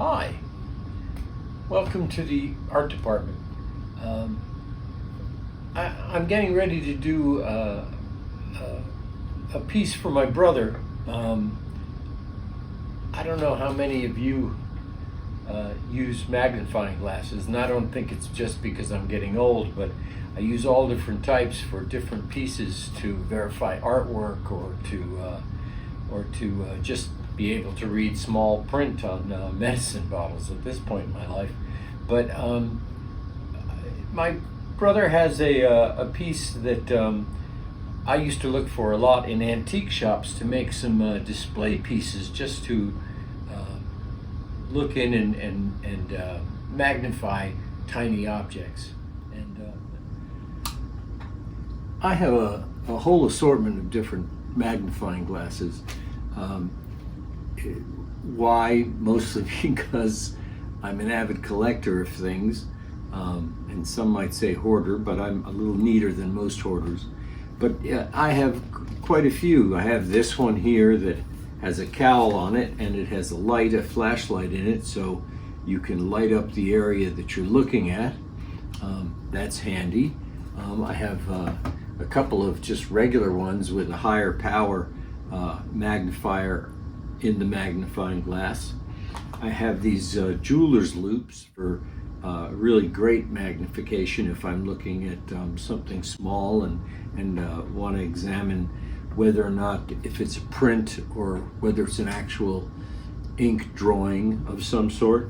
Hi, welcome to the art department. I'm getting ready to do a piece for my brother. I don't know how many of you use magnifying glasses, and I don't think it's just because I'm getting old, but I use all different types for different pieces to verify artwork or to just be able to read small print on medicine bottles at this point in my life. But my brother has a piece that I used to look for a lot in antique shops to make some display pieces, just to look in and magnify tiny objects. And I have a whole assortment of different magnifying glasses. Why? Mostly because I'm an avid collector of things, and some might say hoarder, but I'm a little neater than most hoarders. But I have quite a few. I have this one here that has a cowl on it, and it has a flashlight in it, so you can light up the area that you're looking at. That's handy. I have a couple of just regular ones with a higher power magnifier in the magnifying glass. I have these jeweler's loops for really great magnification if I'm looking at something small and want to examine whether or not, if it's a print or whether it's an actual ink drawing of some sort.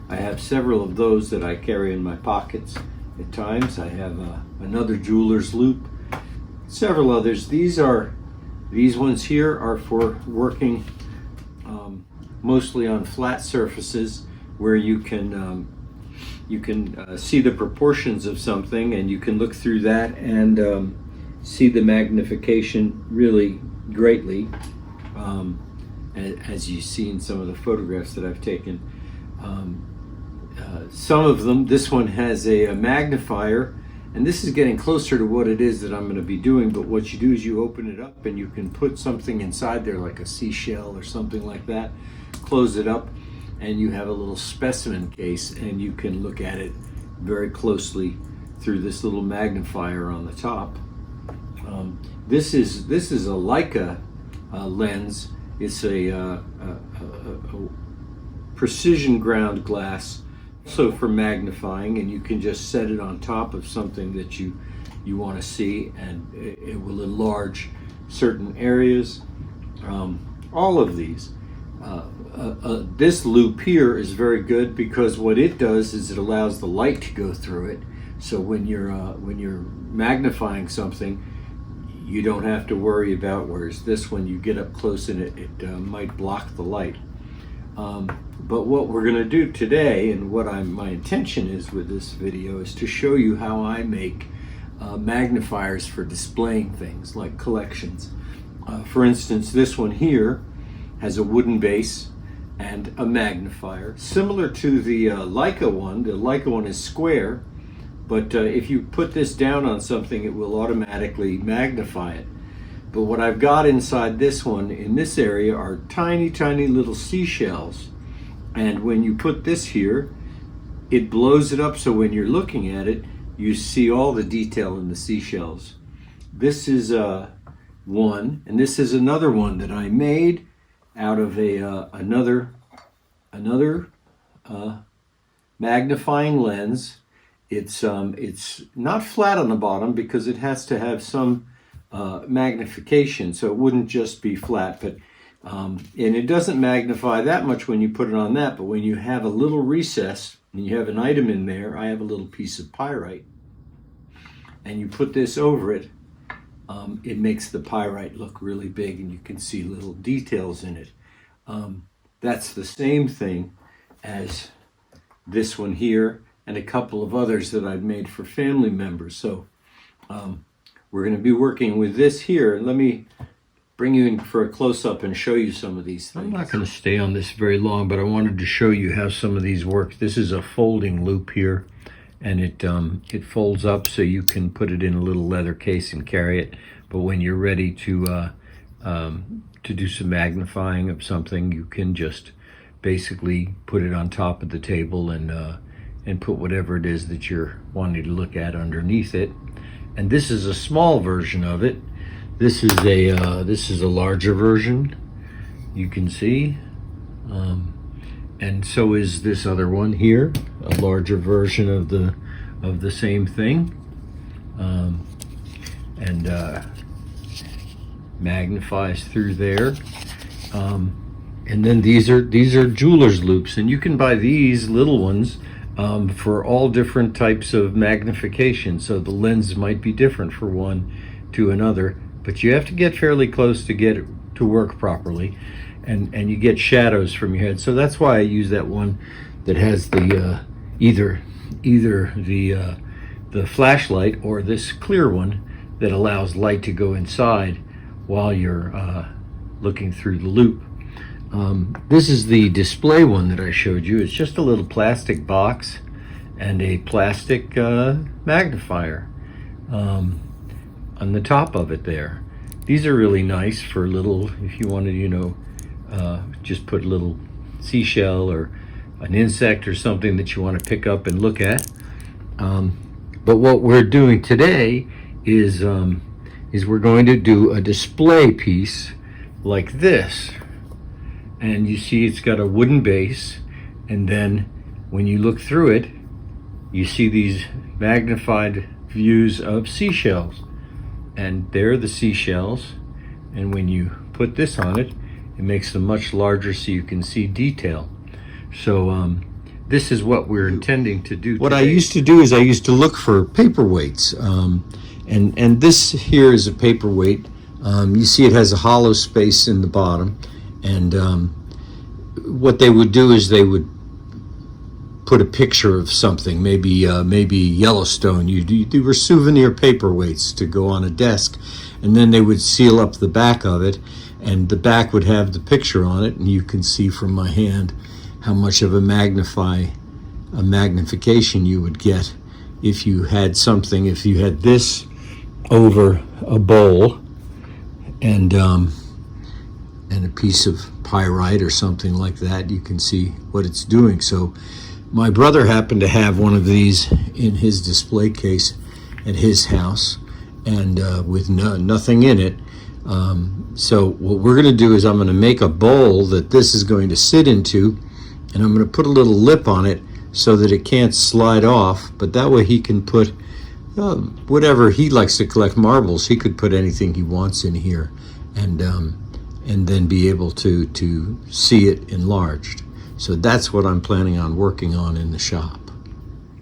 I have several of those that I carry in my pockets at times. I have another jeweler's loop, several others. These ones here are for working mostly on flat surfaces where you can see the proportions of something, and you can look through that and see the magnification really greatly, as you see in some of the photographs that I've taken. Some of them, this one has a magnifier, and this is getting closer to what it is that I'm going to be doing, but what you do is you open it up and you can put something inside there, like a seashell or something like that, close it up, and you have a little specimen case, and you can look at it very closely through this little magnifier on the top. This is a Leica lens. It's a precision ground glass, so for magnifying, and you can just set it on top of something that you want to see, and it will enlarge certain areas. All of these. This loop here is very good because what it does is it allows the light to go through it. So when you're magnifying something, you don't have to worry about, whereas this one, you get up close and it might block the light. But what we're going to do today, and what my intention is with this video, is to show you how I make magnifiers for displaying things like collections. For instance, this one here has a wooden base and a magnifier, similar to the Leica one. The Leica one is square, but if you put this down on something, it will automatically magnify it. But what I've got inside this one, in this area, are tiny, tiny little seashells. And when you put this here, it blows it up, so when you're looking at it, you see all the detail in the seashells. This is one, and this is another one that I made out of another magnifying lens. It's not flat on the bottom because it has to have some magnification, so it wouldn't just be flat, but and it doesn't magnify that much when you put it on that, but when you have a little recess and you have an item in there, I have a little piece of pyrite, and you put this over it, it makes the pyrite look really big, and you can see little details in it. That's the same thing as this one here and a couple of others that I've made for family members. So we're going to be working with this here. Let me bring you in for a close-up and show you some of these things. I'm not going to stay on this very long, but I wanted to show you how some of these work. This is a folding loop here, and it folds up so you can put it in a little leather case and carry it. But when you're ready to do some magnifying of something, you can just basically put it on top of the table and put whatever it is that you're wanting to look at underneath it. And this is a small version of it. This is a larger version, you can see, and so is this other one here, a larger version of the same thing, and magnifies through there. And then these are jeweler's loops, and you can buy these little ones for all different types of magnification. So the lens might be different for one to another, but you have to get fairly close to get it to work properly, and you get shadows from your head. So that's why I use that one that has the either the flashlight or this clear one that allows light to go inside while you're looking through the loop. This is the display one that I showed you. It's just a little plastic box and a plastic magnifier on the top of it there. These are really nice for little, if you wanted, just put a little seashell or an insect or something that you want to pick up and look at. But what we're doing today is we're going to do a display piece like this. And you see it's got a wooden base, and then when you look through it, you see these magnified views of seashells. And they're the seashells, and when you put this on it, it makes them much larger so you can see detail. So this is what we're intending to do today. What I used to do is I used to look for paperweights, and this here is a paperweight. You see it has a hollow space in the bottom, and what they would do is they would put a picture of something, maybe Yellowstone. You were souvenir paperweights to go on a desk, and then they would seal up the back of it, and the back would have the picture on it, and you can see from my hand how much of a magnification you would get if you had something, if you had this over a bowl and a piece of pyrite or something like that, you can see what it's doing. So my brother happened to have one of these in his display case at his house, and with nothing in it. So what we're going to do is I'm going to make a bowl that this is going to sit into, and I'm going to put a little lip on it so that it can't slide off, but that way he can put whatever he likes to collect, marbles. He could put anything he wants in here, and then be able to see it enlarged. So that's what I'm planning on working on in the shop.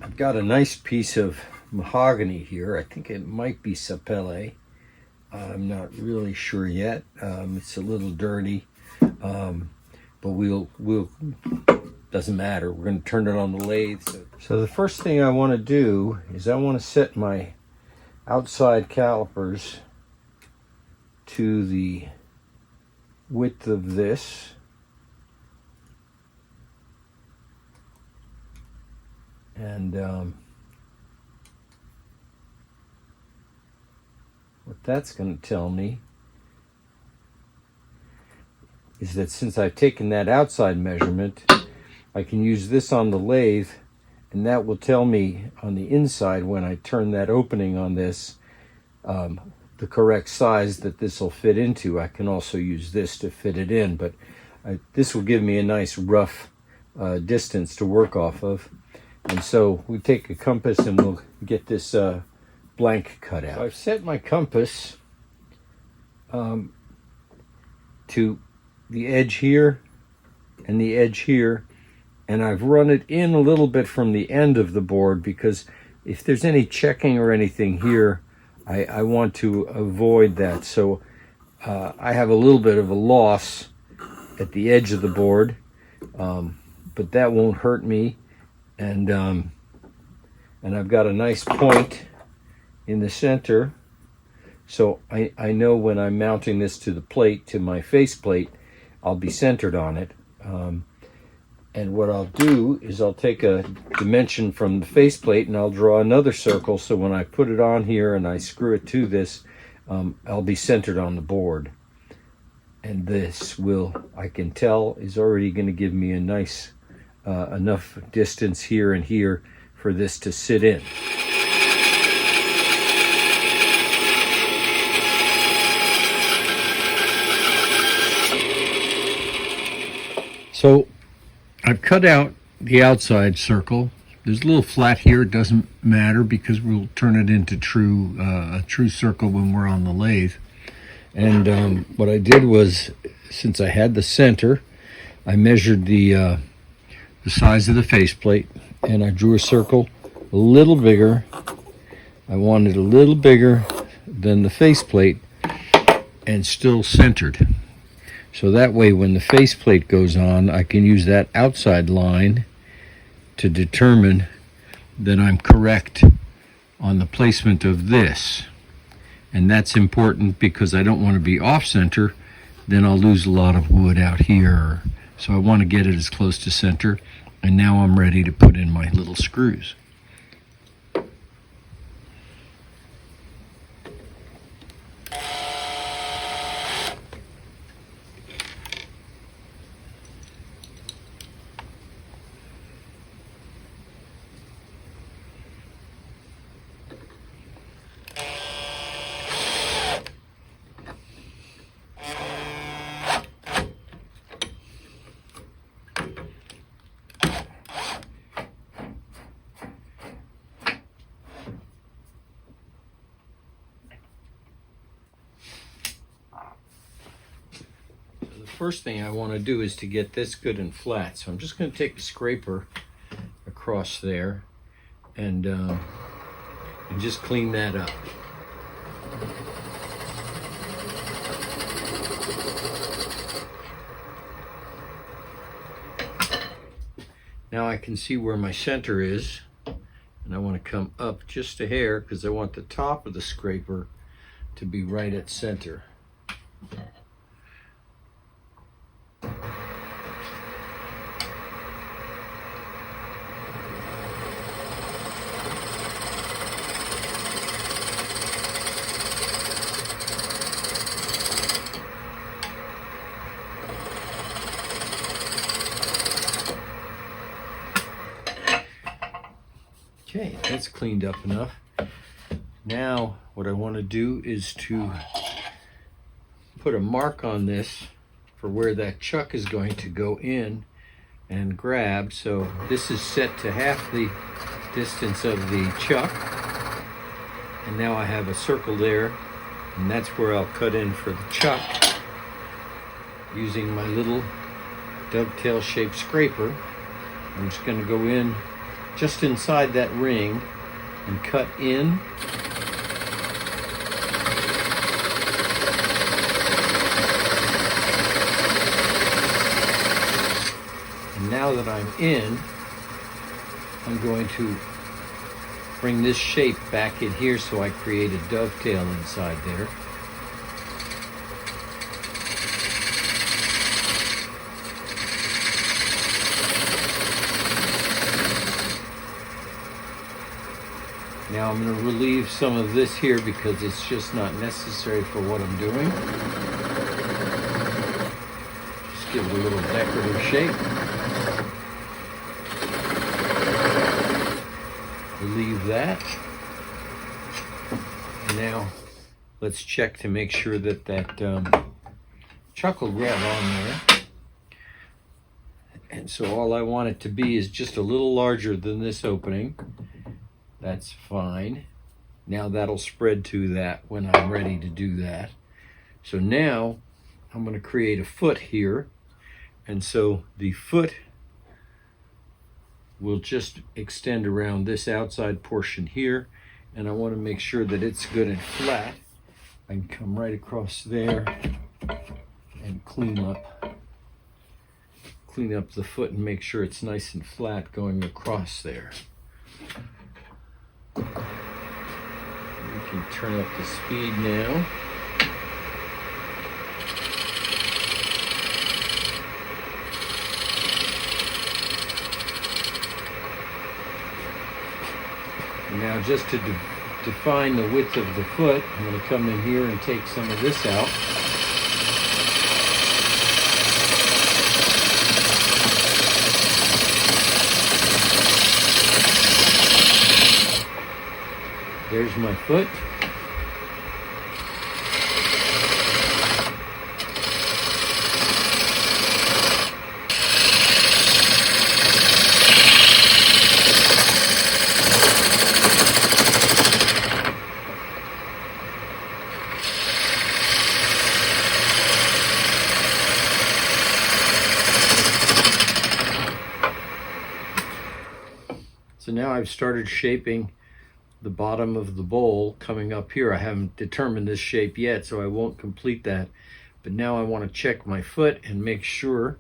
I've got a nice piece of mahogany here. I think it might be sapele. I'm not really sure yet. It's a little dirty, but we'll doesn't matter. We're going to turn it on the lathe. So the first thing I want to do is I want to set my outside calipers to the width of this. And what that's going to tell me is that since I've taken that outside measurement, I can use this on the lathe, and that will tell me on the inside when I turn that opening on this the correct size that this will fit into. I can also use this to fit it in, but this will give me a nice rough distance to work off of. And so we take a compass and we'll get this blank cut out. So I've set my compass to the edge here and the edge here, and I've run it in a little bit from the end of the board, because if there's any checking or anything here, I want to avoid that. So I have a little bit of a loss at the edge of the board, but that won't hurt me. And I've got a nice point in the center, so I know when I'm mounting this to the plate, to my face plate, I'll be centered on it. And what I'll do is I'll take a dimension from the faceplate and I'll draw another circle, so when I put it on here and I screw it to this, I'll be centered on the board. And this will, I can tell, is already going to give me a nice enough distance here and here for this to sit in. So I've cut out the outside circle. There's a little flat here. It doesn't matter because we'll turn it into a true circle when we're on the lathe. And what I did was, since I had the center, I measured the size of the faceplate, and I drew a circle a little bigger. I wanted a little bigger than the faceplate and still centered. So that way when the faceplate goes on, I can use that outside line to determine that I'm correct on the placement of this. And that's important because I don't want to be off center, then I'll lose a lot of wood out here. So I want to get it as close to center. And now I'm ready to put in my little screws. First thing I want to do is to get this good and flat. So I'm just going to take a scraper across there and just clean that up. Now I can see where my center is, and I want to come up just a hair because I want the top of the scraper to be right at center. Okay, that's cleaned up enough. Now what I want to do is to put a mark on this for where that chuck is going to go in and grab. So this is set to half the distance of the chuck. And now I have a circle there, and that's where I'll cut in for the chuck using my little dovetail shaped scraper. I'm just going to go in just inside that ring and cut in. And now that I'm in, I'm going to bring this shape back in here so I create a dovetail inside there. Now I'm going to relieve some of this here because it's just not necessary for what I'm doing. Just give it a little decorative shape. Relieve that. And now let's check to make sure that that chuck will grab on there. And so all I want it to be is just a little larger than this opening. That's fine. Now that'll spread to that when I'm ready to do that. So now I'm going to create a foot here. And so the foot will just extend around this outside portion here. And I want to make sure that it's good and flat. I can come right across there and clean up the foot and make sure it's nice and flat going across there. We can turn up the speed now. And now just to define the width of the foot, I'm going to come in here and take some of this out. Here's my foot. So now I've started shaping the bottom of the bowl coming up here. I haven't determined this shape yet, so I won't complete that. But now I want to check my foot and make sure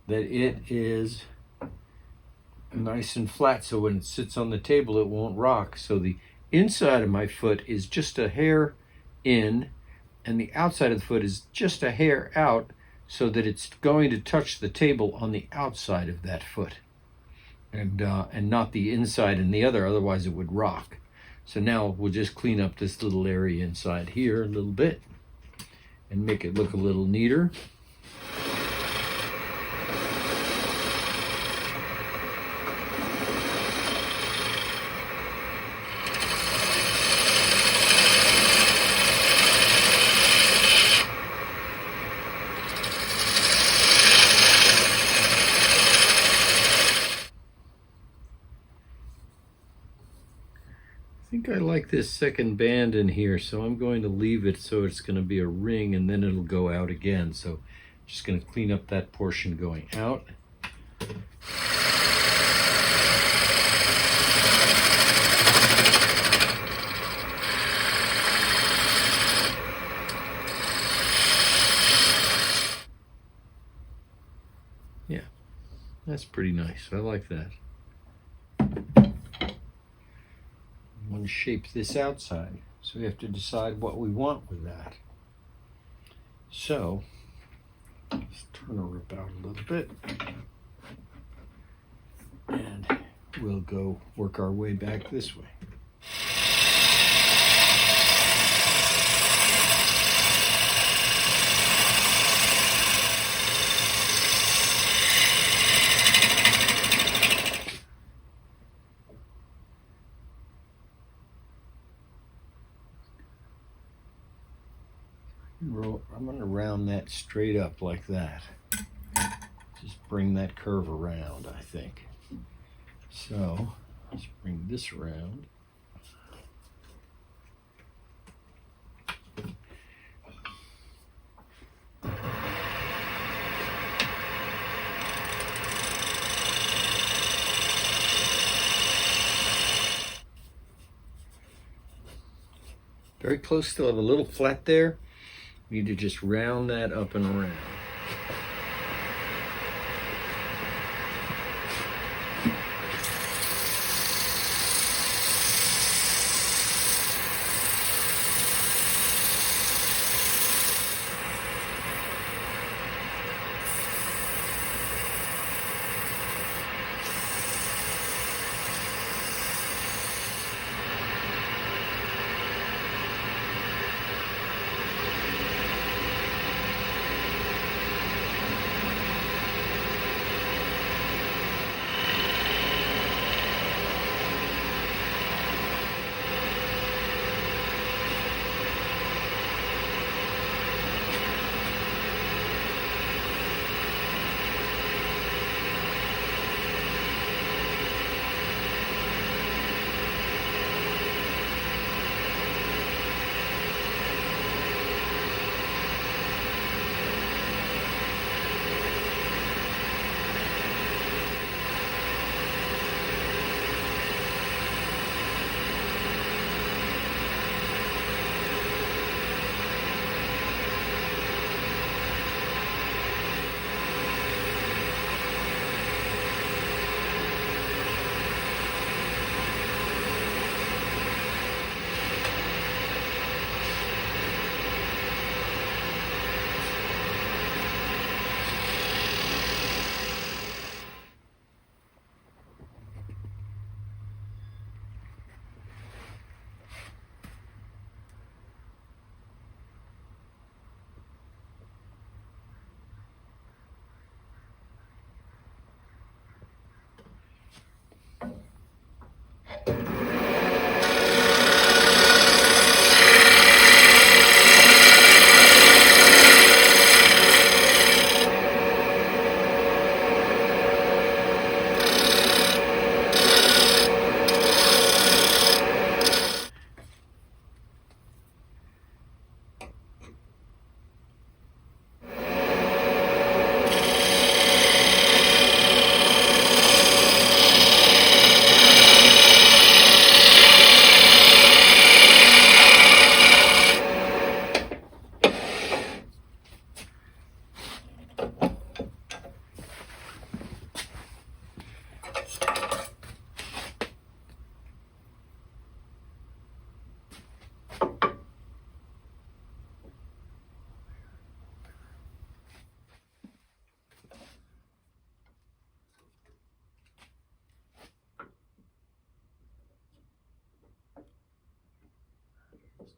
that it is nice and flat, so when it sits on the table it won't rock. So the inside of my foot is just a hair in, and the outside of the foot is just a hair out, so that it's going to touch the table on the outside of that foot. And not the inside and the other, otherwise it would rock. So now we'll just clean up this little area inside here a little bit and make it look a little neater. I think I like this second band in here, so I'm going to leave it so it's going to be a ring, and then it'll go out again. So I'm just going to clean up that portion going out. Yeah, that's pretty nice. I like that. I want to shape this outside, so we have to decide what we want with that. So let's turn her about a little bit, and we'll go work our way back this way. I'm going to round that straight up like that. Just bring that curve around, I think. So let's bring this around. Very close, still have a little flat there. We need to just round that up and around.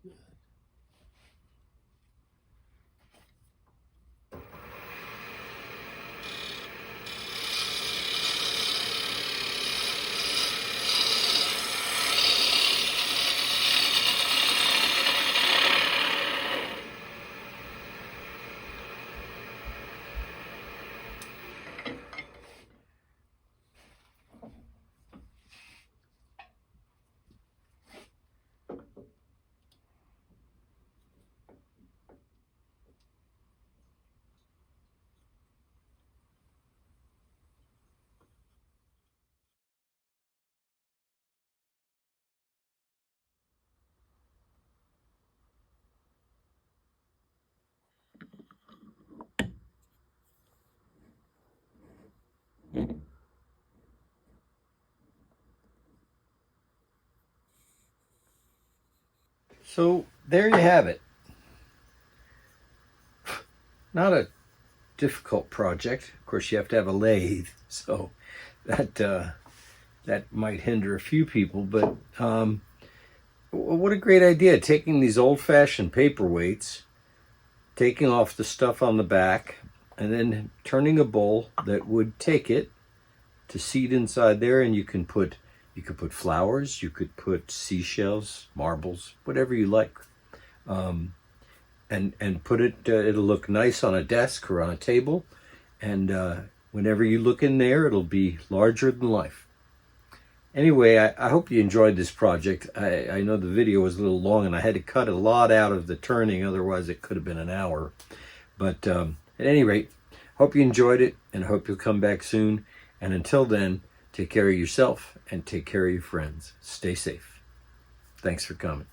good. So there you have it. Not a difficult project. Of course, you have to have a lathe, so that might hinder a few people. But what a great idea! Taking these old-fashioned paperweights, taking off the stuff on the back, and then turning a bowl that would take it to seat inside there, and you could put flowers, you could put seashells, marbles, whatever you like, and put it. It'll look nice on a desk or on a table, and whenever you look in there, it'll be larger than life. Anyway, I hope you enjoyed this project. I know the video was a little long, and I had to cut a lot out of the turning, otherwise it could have been an hour. But at any rate, hope you enjoyed it, and I hope you'll come back soon. And until then, take care of yourself and take care of your friends. Stay safe. Thanks for coming.